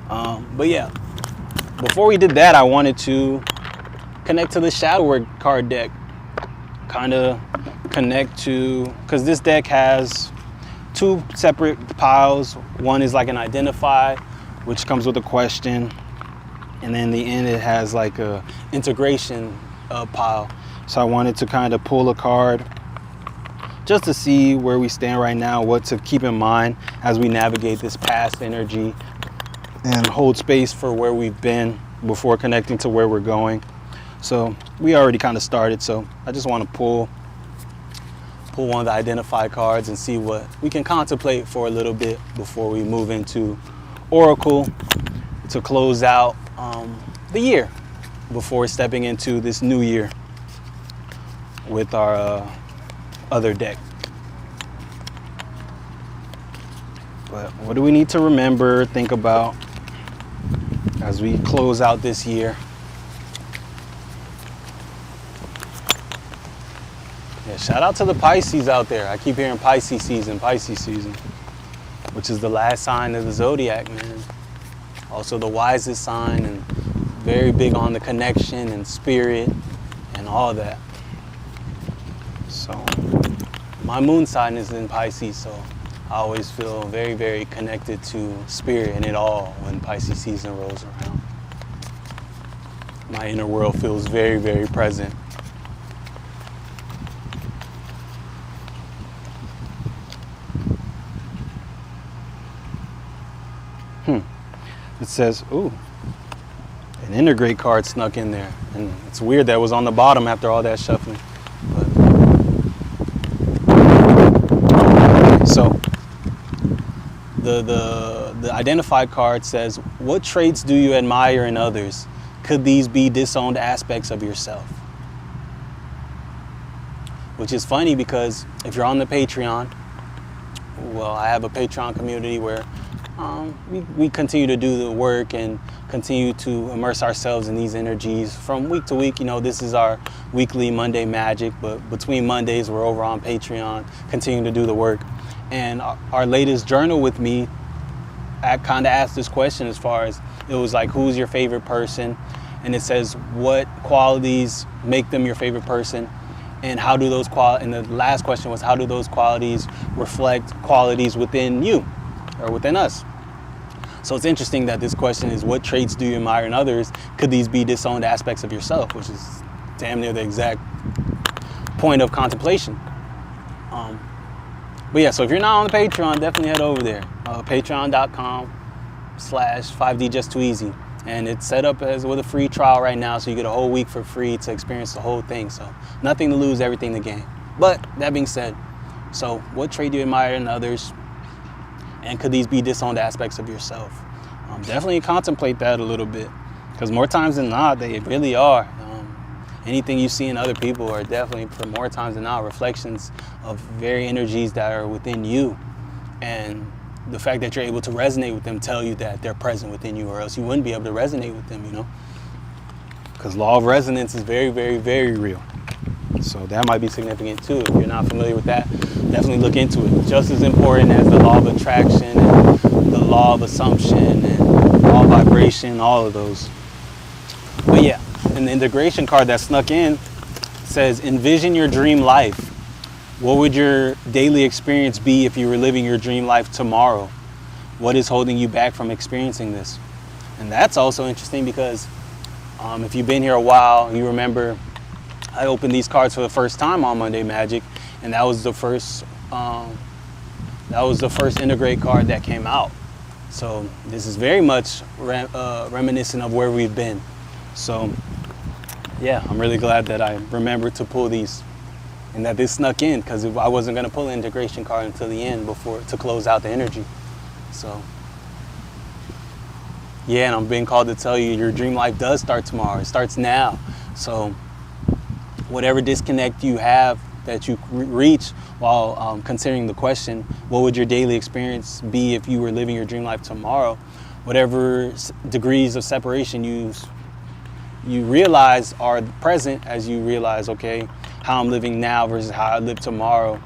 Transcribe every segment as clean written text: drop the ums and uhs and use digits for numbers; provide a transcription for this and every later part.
But yeah, before we did that, I wanted to connect to the Shadow Work card deck. Kind of connect to, because this deck has two separate piles. One is like an identify, which comes with a question, and then in the end it has like a integration pile. So I wanted to kind of pull a card just to see where we stand right now, what to keep in mind as we navigate this past energy and hold space for where we've been before connecting to where we're going. So we already kind of started, so I just want to pull one of the identify cards and see what we can contemplate for a little bit before we move into Oracle to close out the year before stepping into this new year with our other deck. But what do we need to remember, think about as we close out this year? Yeah, shout out to the Pisces out there. I keep hearing Pisces season, which is the last sign of the zodiac, man. Also the wisest sign, and very big on the connection and spirit and all that. So my moon sign is in Pisces, so I always feel very, very connected to spirit and it all when Pisces season rolls around. My inner world feels very, very present. It says, ooh, an integrate card snuck in there. And it's weird that it was on the bottom after all that shuffling. But, so the identified card says, what traits do you admire in others? Could these be disowned aspects of yourself? Which is funny because if you're on the Patreon, well, I have a Patreon community where we continue to do the work and continue to immerse ourselves in these energies from week to week. You know, this is our weekly Monday magic, but between Mondays we're over on Patreon continuing to do the work. And our latest journal with me, I kind of asked this question as far as, it was like, who's your favorite person? And it says, what qualities make them your favorite person? And how do those and the last question was, how do those qualities reflect qualities within you or within us? So it's interesting that this question is, what traits do you admire in others? Could these be disowned aspects of yourself? Which is damn near the exact point of contemplation. But yeah, so if you're not on the Patreon, definitely head over there. Patreon.com/5D Just Too Easy. And it's set up as with a free trial right now, so you get a whole week for free to experience the whole thing. So nothing to lose, everything to gain. But that being said, so what trait do you admire in others? And could these be disowned aspects of yourself? Definitely contemplate that a little bit, because more times than not, they really are. Anything you see in other people are definitely, for more times than not, reflections of very energies that are within you. And the fact that you're able to resonate with them tell you that they're present within you, or else you wouldn't be able to resonate with them, you know? Because law of resonance is very, very, very real. So that might be significant too. If you're not familiar with that, definitely look into it. Just as important as the law of attraction and the law of assumption and law of vibration, all of those. But yeah, and the integration card that snuck in says, envision your dream life. What would your daily experience be if you were living your dream life tomorrow? What is holding you back from experiencing this? And that's also interesting because if you've been here a while, you remember I opened these cards for the first time on Monday Magic, and that was the first integrate card that came out. So this is very much reminiscent of where we've been. So yeah, I'm really glad that I remembered to pull these and that this snuck in, because I wasn't going to pull an integration card until the end to close out the energy. So yeah, and I'm being called to tell you your dream life does start tomorrow. It starts now. So whatever disconnect you have that you reach while considering the question, what would your daily experience be if you were living your dream life tomorrow? Whatever degrees of separation you realize are present as you realize, okay, how I'm living now versus how I live tomorrow.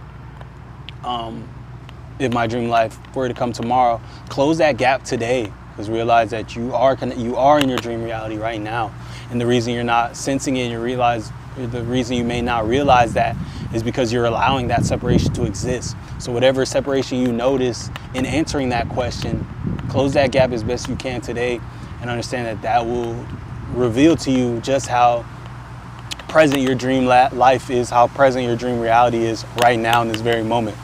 If my dream life were to come tomorrow, close that gap today. because realize that you are in your dream reality right now. And the reason you're not sensing it, the reason you may not realize that is because you're allowing that separation to exist. So whatever separation you notice in answering that question, close that gap as best you can today, and understand that that will reveal to you just how present your dream life is, how present your dream reality is right now in this very moment.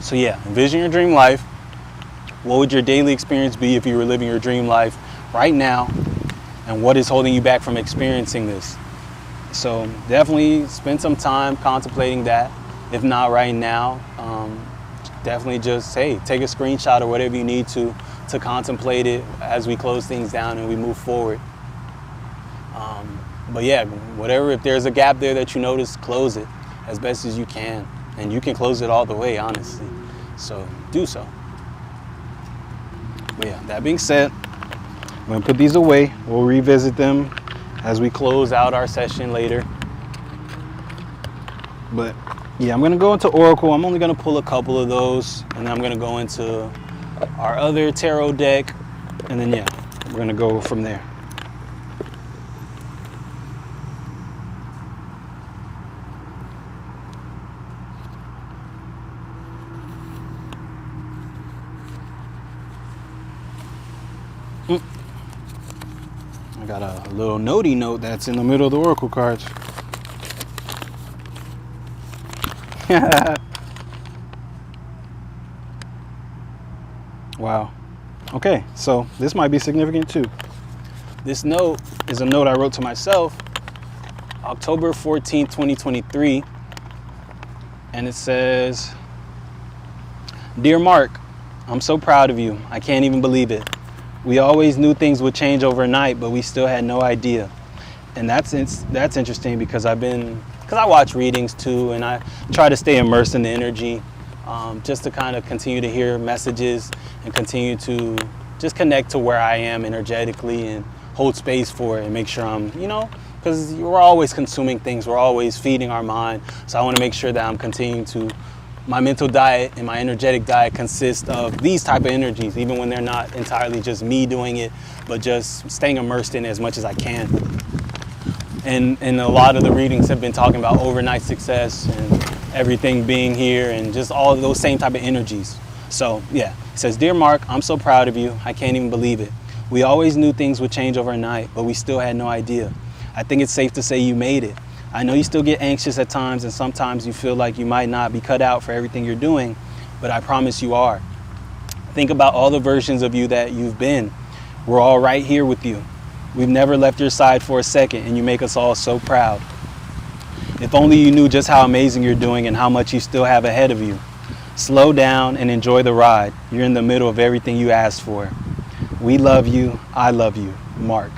So yeah, envision your dream life. What would your daily experience be if you were living your dream life right now? And what is holding you back from experiencing this? So definitely spend some time contemplating that. If not right now, definitely just, hey, take a screenshot or whatever you need to contemplate it as we close things down and we move forward. But yeah, whatever, if there's a gap there that you notice, close it as best as you can. And you can close it all the way, honestly. So do so. But yeah, that being said, I'm gonna put these away. We'll revisit them as we close out our session later. But yeah, I'm gonna go into Oracle. I'm only gonna pull a couple of those, and then I'm gonna go into our other tarot deck, and then yeah, we're gonna go from there. I got a little notey note that's in the middle of the Oracle cards. Wow. Okay, so this might be significant too. This note is a note I wrote to myself October 14th, 2023. And it says, "Dear Mark, I'm so proud of you. I can't even believe it. We always knew things would change overnight, but we still had no idea." And that's interesting because I watch readings too, and I try to stay immersed in the energy, just to kind of continue to hear messages and continue to just connect to where I am energetically and hold space for it and make sure I'm, because we're always consuming things, we're always feeding our mind. So I want to make sure that I'm continuing to, my mental diet and my energetic diet consists of these type of energies, even when they're not entirely just me doing it, but just staying immersed in it as much as I can. And a lot of the readings have been talking about overnight success and everything being here and just all of those same type of energies. So yeah, it says, "Dear Mark, I'm so proud of you. I can't even believe it. We always knew things would change overnight, but we still had no idea. I think it's safe to say you made it. I know you still get anxious at times, and sometimes you feel like you might not be cut out for everything you're doing, but I promise you are. Think about all the versions of you that you've been. We're all right here with you. We've never left your side for a second, and you make us all so proud. If only you knew just how amazing you're doing and how much you still have ahead of you. Slow down and enjoy the ride. You're in the middle of everything you asked for. We love you. I love you. Mark."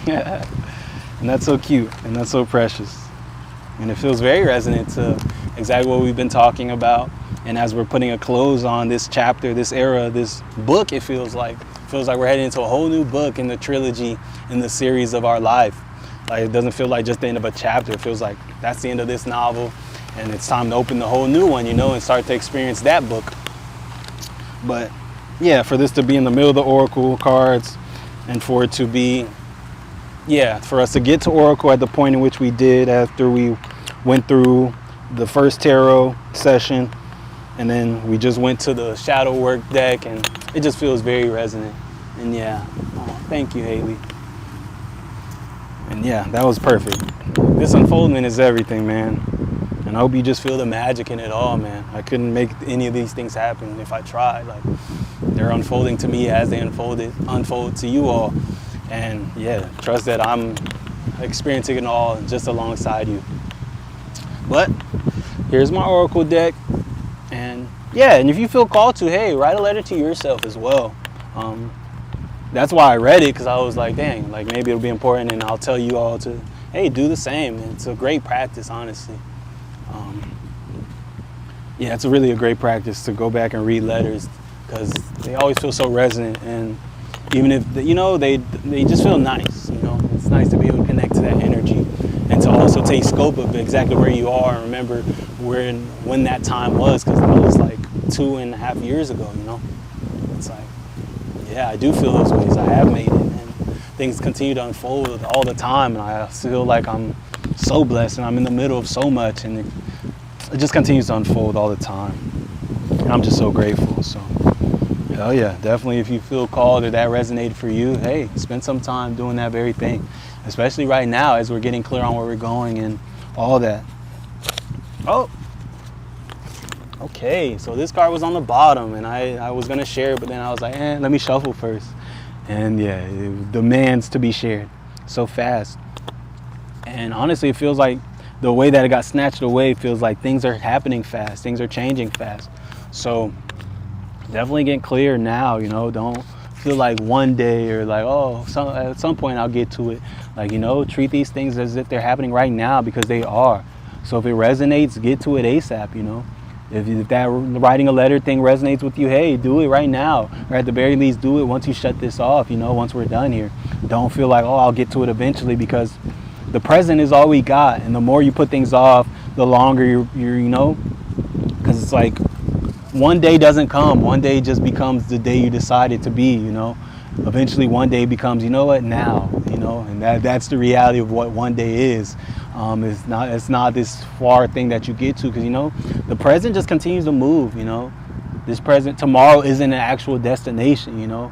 And that's so cute, and that's so precious. And it feels very resonant to exactly what we've been talking about. And as we're putting a close on this chapter, this era, this book, it feels like we're heading into a whole new book in the trilogy, in the series of our life. Like, it doesn't feel like just the end of a chapter. It feels like that's the end of this novel, and it's time to open the whole new one, and start to experience that book. But yeah, for this to be in the middle of the Oracle cards, and for it to be, for us to get to Oracle at the point in which we did after we went through the first tarot session, and then we just went to the shadow work deck, and it just feels very resonant. And thank you, Haley. And that was perfect. This unfoldment is everything, man. And I hope you just feel the magic in it all, man. I couldn't make any of these things happen if I tried. Like, they're unfolding to me as they unfold to you all. And trust that I'm experiencing it all just alongside you. But here's my Oracle deck. And and if you feel called to, hey, write a letter to yourself as well. That's why I read it, because I was like, dang, like maybe it'll be important, and I'll tell you all to, hey, do the same. It's a great practice, honestly. It's really a great practice to go back and read letters, because they always feel so resonant, and even if they just feel nice. It's nice to be able to connect to that energy, and to also take scope of exactly where you are and remember when that time was, because that was like 2.5 years ago. It's like, yeah, I do feel those ways. I have made it, and things continue to unfold all the time, and I feel like I'm so blessed, and I'm in the middle of so much, and it just continues to unfold all the time, and I'm just so grateful. So hell yeah, definitely, if you feel called or that resonated for you, hey, spend some time doing that very thing, especially right now as we're getting clear on where we're going and all that. Oh, okay, so this card was on the bottom, and I was gonna share it, but then I was like, let me shuffle first. And yeah, it demands to be shared so fast. And honestly, it feels like the way that it got snatched away feels like things are happening fast, things are changing fast. So definitely get clear now, you know, don't feel like one day or like, oh, at some point I'll get to it. Like, you know, treat these things as if they're happening right now, because they are. So if it resonates, get to it ASAP, you know. If that writing a letter thing resonates with you, hey, do it right now. Or at the very least, do it once you shut this off, you know, once we're done here. Don't feel like, oh, I'll get to it eventually, because the present is all we got. And the more you put things off, the longer you're you know, because it's like one day doesn't come. One day just becomes the day you decide it to be, you know. Eventually one day becomes, you know what, now, you know, and that's the reality of what one day is. It's not this far thing that you get to, because, you know, the present just continues to move, you know. This present, tomorrow isn't an actual destination, you know.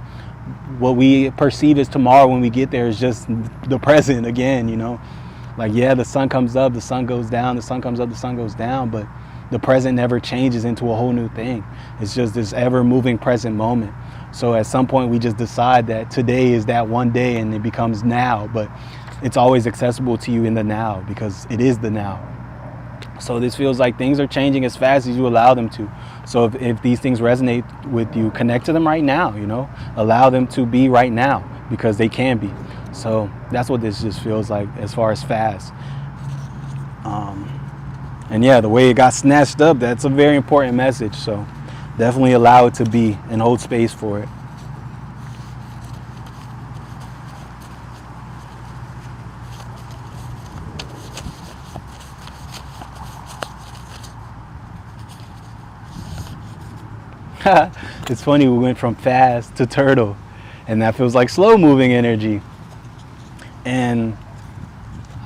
What we perceive as tomorrow when we get there is just the present again, you know. Like, yeah, the sun comes up, the sun goes down, the sun comes up, the sun goes down, but the present never changes into a whole new thing. It's just this ever-moving present moment. So at some point we just decide that today is that one day, and it becomes now, but it's always accessible to you in the now, because it is the now. So this feels like things are changing as fast as you allow them to. So if these things resonate with you, connect to them right now, you know, allow them to be right now, because they can be. So that's what this just feels like as far as fast. And yeah, the way it got snatched up, that's a very important message. So definitely allow it to be and hold space for it. It's funny, we went from fast to turtle, and that feels like slow moving energy. And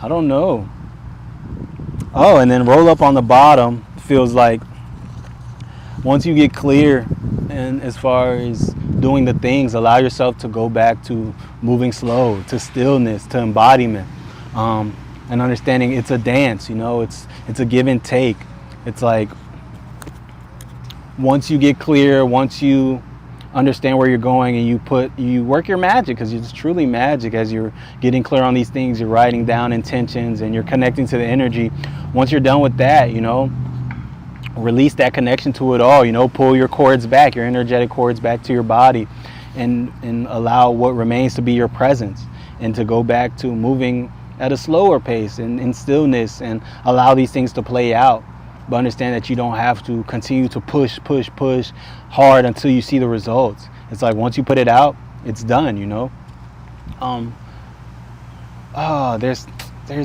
I don't know. Oh, and then roll up on the bottom feels like once you get clear, and as far as doing the things, allow yourself to go back to moving slow, to stillness, to embodiment, and understanding it's a dance, you know, it's a give and take. It's like, once you get clear, once you understand where you're going, and you work your magic, because it's truly magic as you're getting clear on these things, you're writing down intentions and you're connecting to the energy. Once you're done with that, you know, release that connection to it all, you know, pull your cords back, your energetic cords back to your body, and allow what remains to be your presence, and to go back to moving at a slower pace and in stillness, and allow these things to play out. But understand that you don't have to continue to push hard until you see the results. It's like, once you put it out, it's done, you know. There's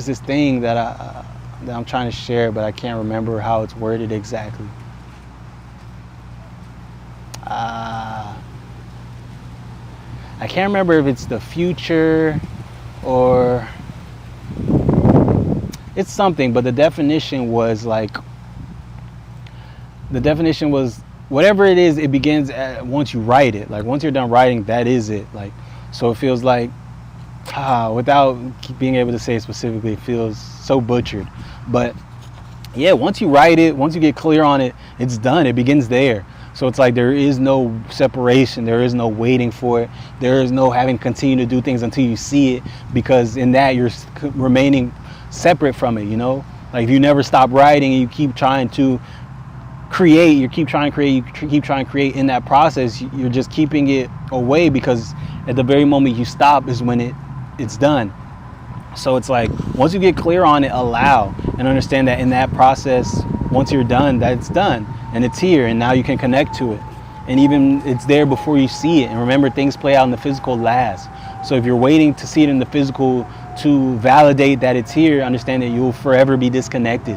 this thing that I'm trying to share, but I can't remember how it's worded exactly. I can't remember if it's the future or it's something, but the definition was whatever it is, it begins once you write it. Like, once you're done writing, that is it. Like, so it feels like, without being able to say it specifically, it feels so butchered. But yeah, once you write it, once you get clear on it, it's done. It begins there. So it's like there is no separation. There is no waiting for it. There is no having to continue to do things until you see it, because in that you're remaining separate from it, you know? Like, if you never stop writing and you keep trying to create, you keep trying to create in that process, you're just keeping it away, because at the very moment you stop is when it's done. So it's like, once you get clear on it, allow and understand that in that process, once you're done, that's done and it's here, and now you can connect to it. And even it's there before you see it. And remember, things play out in the physical last. So if you're waiting to see it in the physical to validate that it's here, understand that you'll forever be disconnected.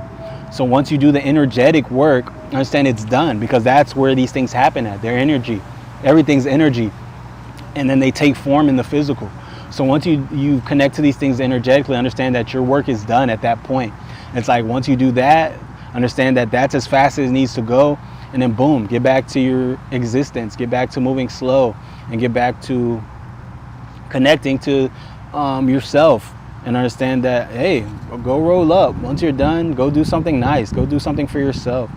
So once you do the energetic work, understand it's done, because that's where these things happen at. Their energy. Everything's energy. and then they take form in the physical. So once you connect to these things energetically, understand that your work is done at that point. It's like once you do that, understand that that's as fast as it needs to go, and then boom, get back to your existence, get back to moving slow, and get back to connecting to yourself, and understand that, hey, go roll up. Once you're done, go do something nice, go do something for yourself.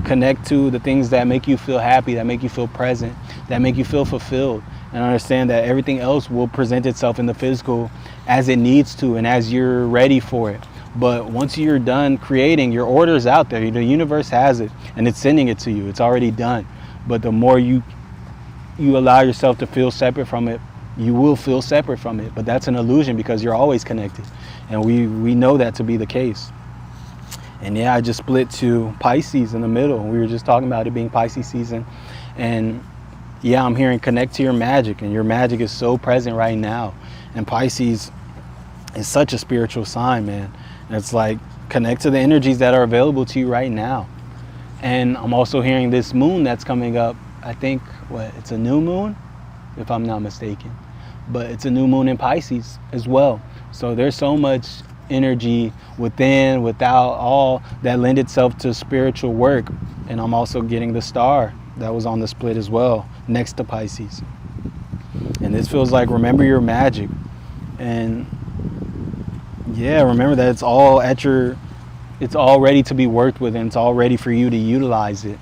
Connect to the things that make you feel happy, that make you feel present, that make you feel fulfilled, and understand that everything else will present itself in the physical as it needs to and as you're ready for it. But once you're done creating, your order is out there. The universe has it, and it's sending it to you. It's already done. But the more you allow yourself to feel separate from it, you will feel separate from it. But that's an illusion, because you're always connected, and we know that to be the case. And yeah, I just split to Pisces in the middle. We were just talking about it being Pisces season, and yeah, I'm hearing connect to your magic, and your magic is so present right now. And Pisces is such a spiritual sign, man. And it's like, connect to the energies that are available to you right now. And I'm also hearing this moon that's coming up. I think, it's a new moon, if I'm not mistaken. But it's a new moon in Pisces as well. So there's so much energy within, without, all that lend itself to spiritual work. And I'm also getting the star that was on the split as well, next to Pisces. And this feels like, remember your magic. And yeah, remember that it's all it's all ready to be worked with, and it's all ready for you to utilize it.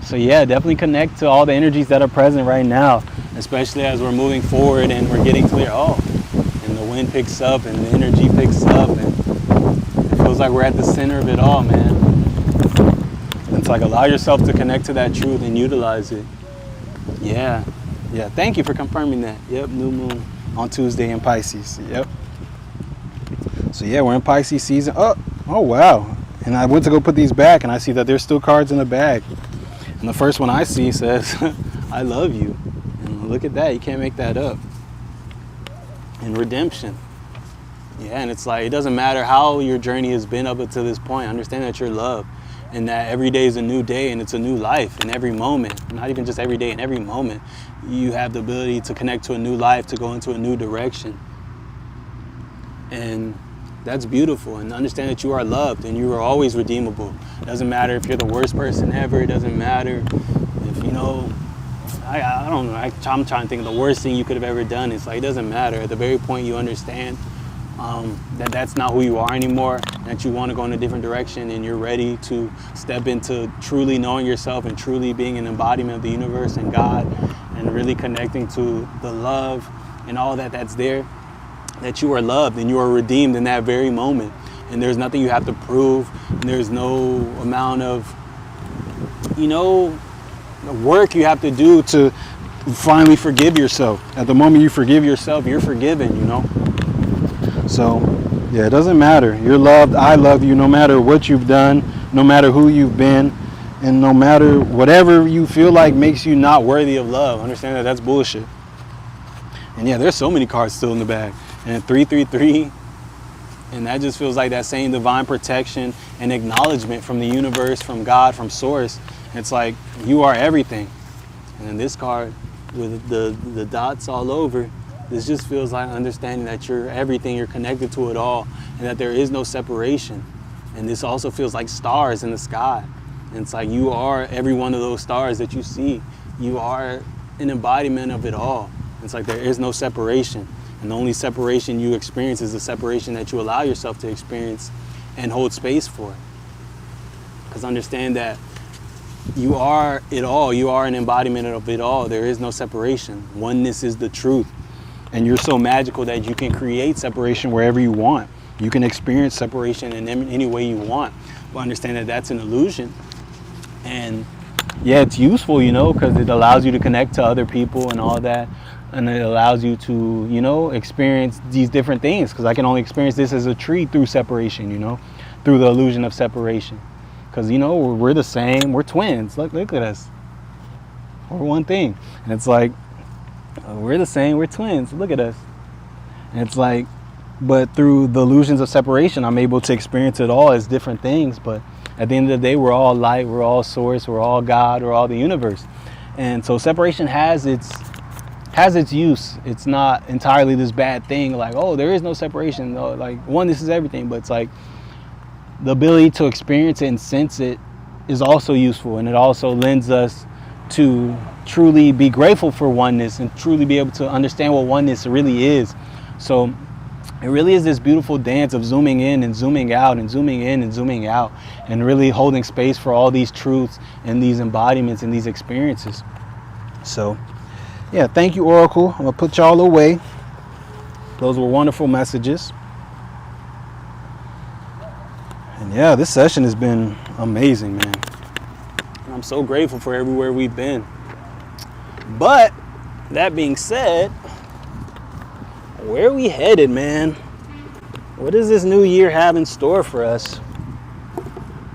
So yeah, definitely connect to all the energies that are present right now, especially as we're moving forward and we're getting clear. And the wind picks up and the energy picks up, and it feels like we're at the center of it all, man. It's like, allow yourself to connect to that truth and utilize it. Yeah. Thank you for confirming that. Yep, new moon on Tuesday in Pisces. Yep. So yeah, we're in Pisces season. Oh wow. And I went to go put these back, and I see that there's still cards in the bag. And the first one I see says, I love you. And look at that, you can't make that up. And redemption. Yeah, and it's like, it doesn't matter how your journey has been up until this point. Understand that you're loved, and that every day is a new day, and it's a new life in every moment. Not even just every day, in every moment. You have the ability to connect to a new life, to go into a new direction. And that's beautiful. And understand that you are loved, and you are always redeemable. It doesn't matter if you're the worst person ever. It doesn't matter if, I don't know. I'm trying to think of the worst thing you could have ever done. It's like, it doesn't matter. At the very point you understand that that's not who you are anymore, that you want to go in a different direction, and you're ready to step into truly knowing yourself and truly being an embodiment of the universe and God, and really connecting to the love and all that's there, that you are loved and you are redeemed in that very moment. And there's nothing you have to prove, and there's no amount of, work you have to do to finally forgive yourself. At the moment you forgive yourself, you're forgiven, So yeah, it doesn't matter. You're loved. I love you, no matter what you've done, no matter who you've been, and no matter whatever you feel like makes you not worthy of love. Understand that that's bullshit. And yeah, there's so many cards still in the bag. And 333, and that just feels like that same divine protection and acknowledgement from the universe, from God, from source. It's like, you are everything. And then this card with the dots all over, this just feels like understanding that you're everything, you're connected to it all, and that there is no separation. And this also feels like stars in the sky. And it's like, you are every one of those stars that you see. You are an embodiment of it all. It's like, there is no separation. And the only separation you experience is the separation that you allow yourself to experience and hold space for. Because understand that you are it all. You are an embodiment of it all. There is no separation. Oneness is the truth. And you're so magical that you can create separation wherever you want. You can experience separation in any way you want. But understand that that's an illusion. And yeah, it's useful, because it allows you to connect to other people and all that. And it allows you to, experience these different things. Because I can only experience this as a tree through separation, through the illusion of separation. Because, we're the same. We're twins. Look at us. We're one thing. And it's like, we're the same. We're twins. Look at us. And it's like, but through the illusions of separation, I'm able to experience it all as different things. But at the end of the day, we're all light. We're all source. We're all God. We're all the universe. And so separation has its use. It's not entirely this bad thing like, oh, there is no separation. No, like oneness is everything, but it's like the ability to experience it and sense it is also useful, and it also lends us to truly be grateful for oneness and truly be able to understand what oneness really is. So it really is this beautiful dance of zooming in and zooming out and zooming in and zooming out, and really holding space for all these truths and these embodiments and these experiences. So yeah, thank you, Oracle. I'm gonna put y'all away. Those were wonderful messages. And yeah, this session has been amazing, man. I'm so grateful for everywhere we've been. But that being said, where are we headed, man? What does this new year have in store for us?